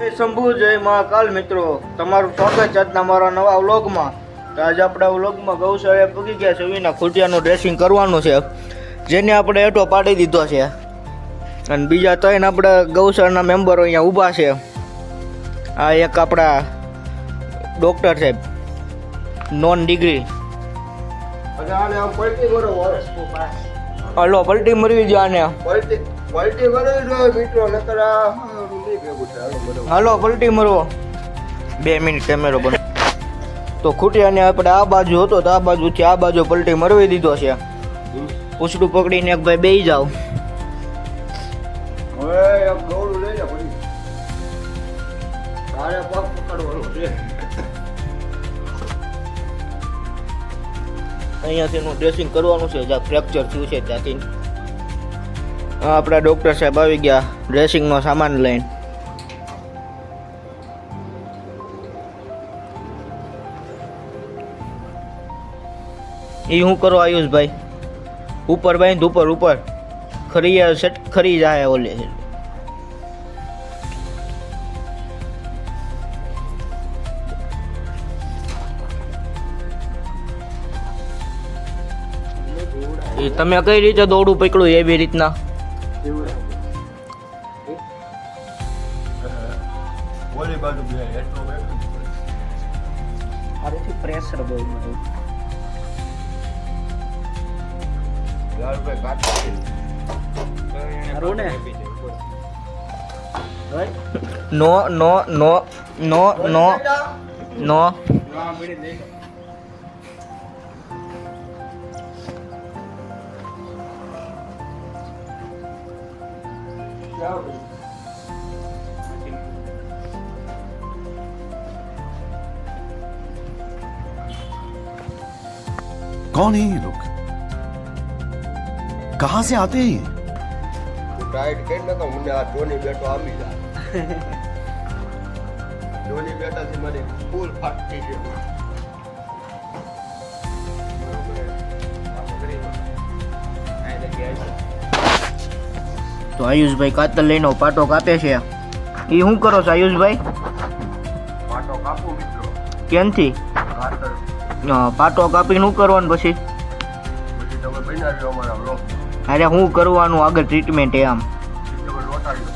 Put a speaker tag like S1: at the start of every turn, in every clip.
S1: જય શંભુ જય મહાકાલ મિત્રો, તમારું સ્વાગત છે આજના મારા નવા વ્લોગમાં. તો આજે આપણા વ્લોગમાં ગૌશાળાએ પૂગી ગયા છે. વિના ખૂટિયાનું ડ્રેસિંગ કરવાનું છે, જેને આપણે હેઠો પાડી દીધો છે. અને બીજા ત્રણ આપણા ગૌશાળાના મેમ્બરો અહીંયા ઊભા છે. આ એક આપણા ડૉક્ટર સાહેબ, નોન ડિગ્રી. હલો, પલટી મરવી જો આને. હાલો પલટી મરવો. 2 મિનિટ કેમેરો બંધ. તો ખૂટિયાને આપણે આ બાજુ હતો તો આ બાજુથી આ બાજુ પલટી મરવી દીધો છે. પૂછડું પકડીને એક ભાઈ બેસી જાવ. અહીંયાથી એનું ડ્રેસિંગ કરવાનું છે, જ્યાં ફ્રેક્ચર થયું છે ત્યાંથી. આપણા ડૉક્ટર સાહેબ આવી ગયા ડ્રેસિંગનો સામાન લઈને. એ શું કરો આયુષભાઈ? ઉપર બાંધ, ઉપર ઉપર ખરી સેટ ખરી જાય ઓલે. એ તમે કઈ રીતે દોડું પકડ્યું એવી રીતના? પ્રેશર બહુ નો નો નો નો નો નો.
S2: कौन है ये लोग? कहां से आते हैं ये?
S3: ટાઈટ કરી નાખો મને. આ ધોની બેટો આમી જા. ધોની બેટાથી મારી ફૂલ ફાટી ગઈ.
S1: તો આયુષભાઈ કાતર લઈને પાટો કાપે છે. એ શું કરો છો આયુષભાઈ?
S3: પાટો કાપું મિત્રો.
S1: કેનથી?
S3: કાતર.
S1: પાટો કાપીને શું કરવાનું પછી?
S3: પછી તમે બનાવ્યો અમારા બ્લોગ.
S1: અરે શું કરવાનું આગળ ટ્રીટમેન્ટ એમ?
S3: તમે લોટાડ્યો.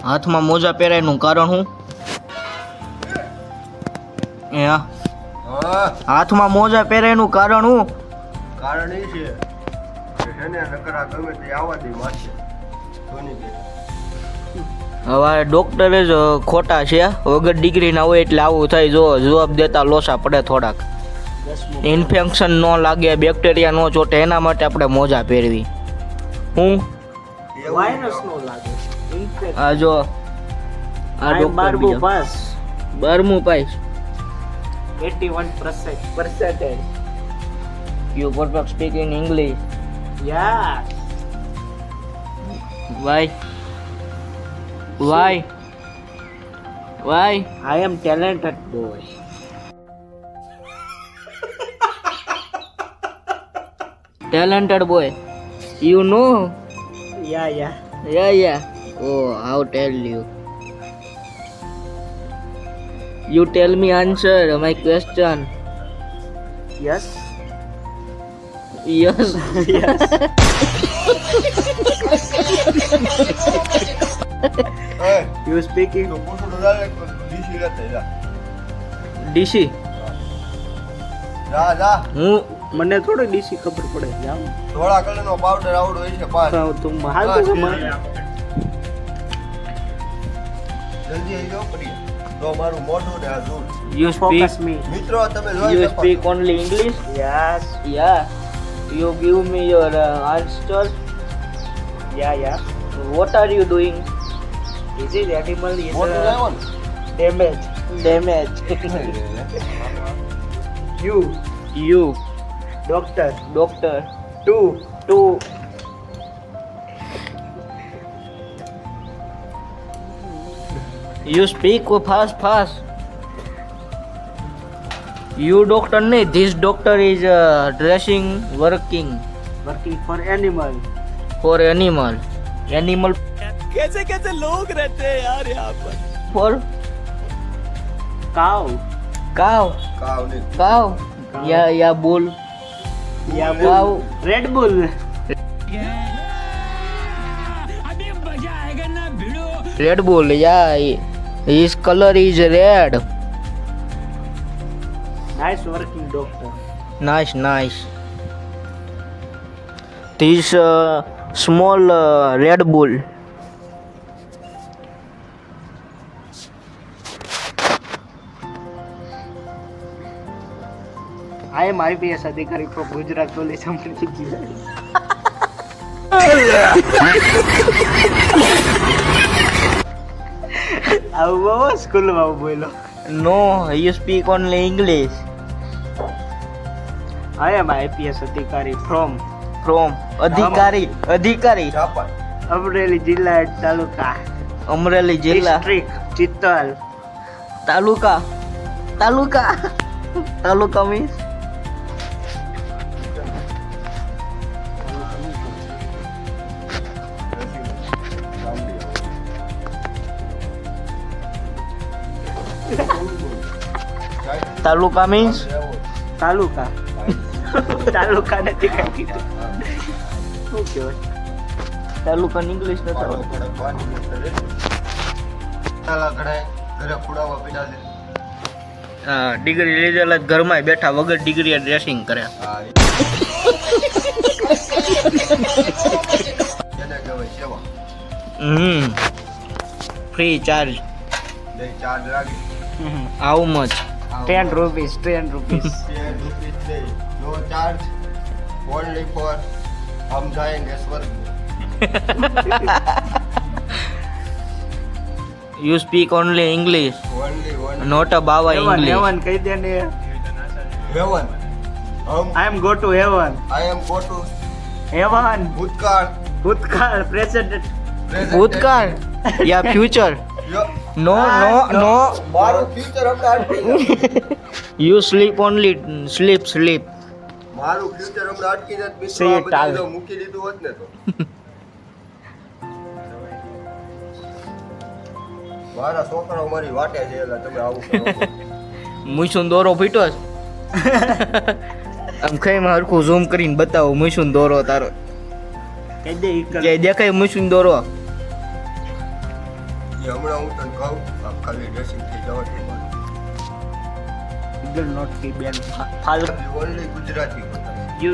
S1: હાથમાં મોજા પહેરાયનું કારણ શું?
S3: હા,
S1: હાથમાં મોજા પહેરાયનું કારણ શું?
S3: કારણ એ છે કે છે ને નકરા ગમે તે આવવા દે મારશે ધોની બેટા.
S1: હવે ડોક્ટર જ ખોટા છે. વગર ડિગ્રી ના હોય એટલે આવું થાય. જો જવાબ દેતા લોસા પડે થોડાક. ઇન્ફેક્શન ન લાગે, બેક્ટેરિયા ન ચોટે, એના માટે આપણે મોજા પહેરવી. હું
S4: વાયરસ નો લાગે.
S1: આ જો આ
S4: I'm
S1: ડોક્ટર
S4: 12 pass.
S1: 12મું પાસ.
S4: 81%.
S1: You perfect speak in English.
S4: Yeah.
S1: Why? Why? Why?
S4: I am talented boy.
S1: Talented boy. You know?
S4: Yeah.
S1: Yeah. Oh, how tell you? You tell me answer my question.
S4: Yes.
S1: Yes.
S4: You speaking?
S3: તો પૂછડું direct DC રહેતા જા.
S1: DC.
S3: જા
S1: હું
S4: મને થોડી DC ખબર પડે. જાઓ.
S3: ધોળા કલરનો પાવડર આવડો હોય છે પાસ.
S4: તું હાલ તો મને.
S3: જલ્દી આવી જાઓ પડી. તો મારું મોઢું ને આ દૂર.
S1: you
S4: Focus
S1: speak
S4: me.
S3: મિત્રો તમે જોઈ
S1: you
S3: શકો
S1: speak
S3: છો.
S1: only English?
S4: Yes.
S1: Yeah. You give me your answer.
S4: Yeah.
S1: What are you doing?
S4: Is it animal? Is
S3: મોઢું લાવો ને.
S4: damage?
S1: You
S4: Doctor.
S1: doctor.
S4: Two.
S1: You speak fast. You doctor नहीं, this doctor is dressing working
S4: Working for animal.
S1: for animal. Animal
S5: कैसे कैसे लोग रहते हैं यार यहाँ पर
S1: for
S4: Cow.
S1: cow.
S3: કાવ નહીં
S1: Cow. Yeah, bull.
S4: Yeah,
S1: Cow.
S4: Red Bull.
S1: Red bull. Yeah, his color is red.
S4: Nice working doctor.
S1: Nice. This small Red Bull.
S4: I am IPS अधिकारी from Gujarat Police Company. આવું સ્કૂલમાં બોલો.
S1: No, you speak only English.
S4: I am IPS अधिकारी from
S1: From अधिकारी
S3: Japan
S4: Amreli જિલ્લા તાલુકા
S1: અમરેલી જિલ્લા
S4: district Chital.
S1: તાલુકા means તાલુકા means
S4: તાલુકા તાલુકા નથી કઈ કીધું. શું કહેવાય?
S1: તાલુકા ઇંગ્લિશ નથી આવડતું.
S3: ઘરે ખુડાવા પીડા છે
S1: હા, ડિગ્રી લીધેલા જ ઘરમાં બેઠા વગર ડિગ્રી ડ્રેસિંગ કરે.
S3: હા એને કહેવાય સેવા
S1: ફ્રી ચાર્જ.
S3: બે ચાર્જ રાખી
S1: how much?
S4: 10 rupees 10 rupees.
S3: No charge only for હમ જાયેંગે સ્વર્ગ
S1: you speak only English,
S3: only
S1: not a બાવા
S4: heaven
S1: ઇંગ્લિશ.
S4: heaven કહી દે ને.
S3: હેવન હમ
S4: I am go to heaven.
S3: I am go to
S4: heaven
S3: ભૂતકાળ
S4: ભૂતકાળ present.
S1: ભૂતકાળ યા ફ્યુચર? નો
S3: મારું ફ્યુચર હમણાં અટકી ગયું.
S1: You sleep only sleep.
S3: મારું ફ્યુચર હમણાં અટકી નથી મિત્રો.
S4: See
S3: આ
S4: it
S3: બધું
S4: all.
S3: જો મૂકી દીધું હોત ને તો મારા છોકરાઓ મારી વાટે છે એટલે તમે આવું કરો છો.
S1: મુઈસુન દોરો ફીટો છે. આમ કઈ માં હરખું ઝૂમ કરીને બતાવો મુઈસુન દોરો તારો.
S4: કહી દે ઈ કર.
S1: જે દેખાય મુઈસુન દોરો.
S3: એ હમણાં હું તને કહું આ ખાલી ડ્રેસિંગ થઈ જવા દે
S4: Eagle not be ban. ફાલ.
S3: Only Gujarati
S4: You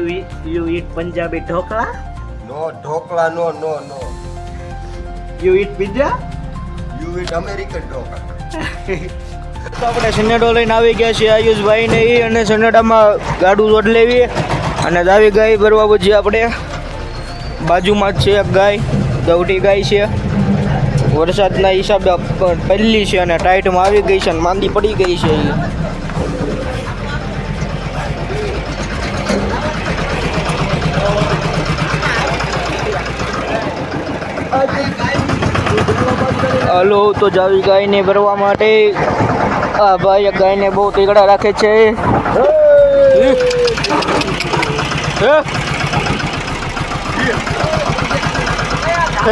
S4: eat Punjabi dhokla?
S3: No dhokla no
S4: You eat pizza?
S3: You eat American dhokla.
S1: તો આપણે સનેડો લઈને આવી ગયા છીએ આયુષભાઈ ને ઈ, અને સનેડામાં ગાડું રોડ લેવી અને દાવી ગાય ભરવા પછી આપણે બાજુમાં જ છે એક ગાય, દવડી ગાય છે. વરસાદના હિસાબે પહેલી છે અને ટાઈટમાં આવી ગઈ છે અને માંદી પડી ગઈ છે ઈ. હલો, તો જાવી ગાયને ભરવા માટે આ ભાઈ ગાયને બહુ તીગડા રાખે છે.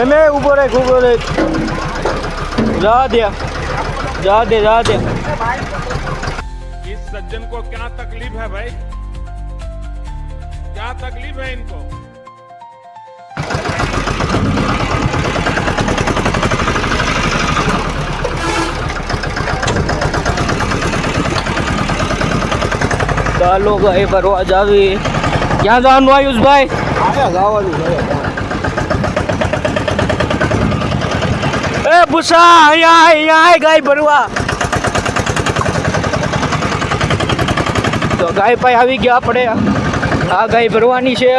S1: એને ઉભો રે જા દે
S6: इस सज्जन को क्या तकलीफ है भाई क्या तकलीफ है इनको
S1: ચાલો ગાય ભરવા જાવી. ક્યાં જવાનું આયુષભાઈ? એ ભૂસા અહીંયા ગાય ભરવા. તો ગાય પાસે આવી ગયા આપણે. આ ગાય ભરવાની છે.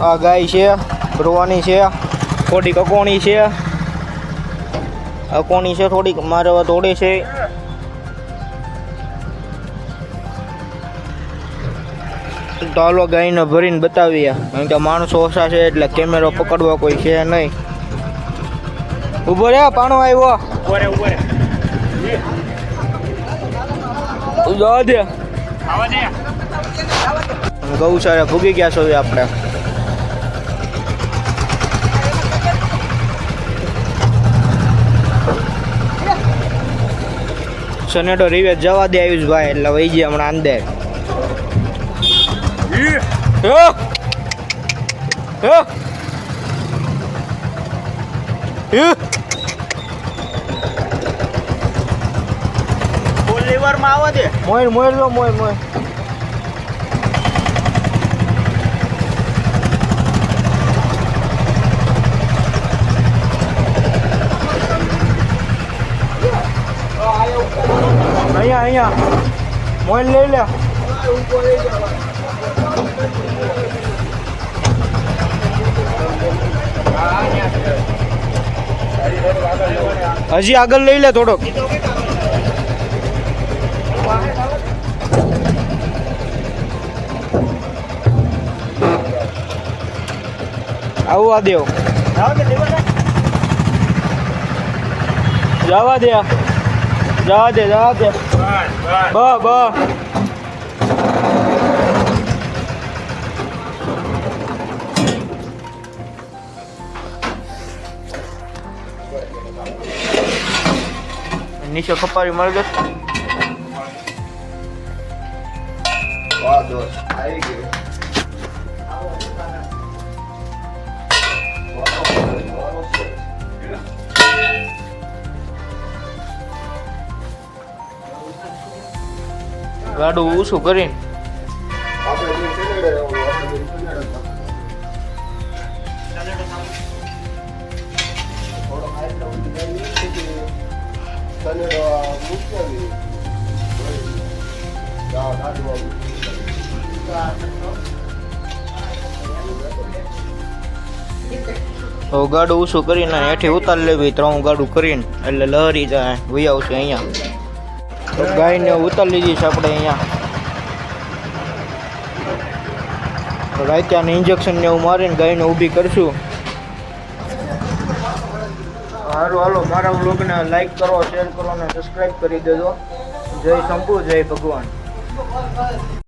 S1: આ ગાય છે ભરવાની છે. ખોટી કકોણી છે. અકોણી છે થોડીક, મારે હવે થોડી છે. તો હાલો ગાયને ભરીને બતાવીએ, કારણ કે માણસો ઓછા છે એટલે કેમેરો પકડવા કોઈ છે નહીં. ઉભો રે, પાણો આવ્યો. જવા દે. ગૌશાળા ભૂગી ગયા છો આપણે. સનેડો રિવેજ જવા દે આયુષભાઈ, એટલે વહી ગયા હમણાં અંદર.
S5: લીવરમાં આવવા દે.
S1: મોય મોય લો, મોય મોય. અહીંયા મોય લઈ લે. હજી આગળ લઈ લે થોડોક. આવવા દેવ. જવા દે, જવા દે, જવા દે. બ બ નીચે ખપારી મળી ગઈ.
S3: વાહ દોસ્ત આવી ગયું.
S1: ગાડું ઊંચું કરીને
S3: આપણે જે સનેડો રહેવાનું, આપણે જે સનેડો હતા. થોડો હાઈટ ઉડી જાય છે કે સનેડો મૂકવી. જા ગાડી વાળું.
S1: તો ગાડું ઊંચું કરીને હેઠી ઉતારી લેવી, 3 ગાડું કરીને, એટલે લહરી જાય વહી આવશે અહીંયા. તો ગાયને ઉતારી લીધી છે આપણે અહીંયા. રાત્યાને ઇન્જેક્શન ને એવું મારીને ગાયને ઊભી કરશું. હારું હાલો, મારા વ્લોગને લાઈક કરો, શેર કરો અને સબસ્ક્રાઈબ કરી દેજો. જય શંભુ, જય ભગવાન.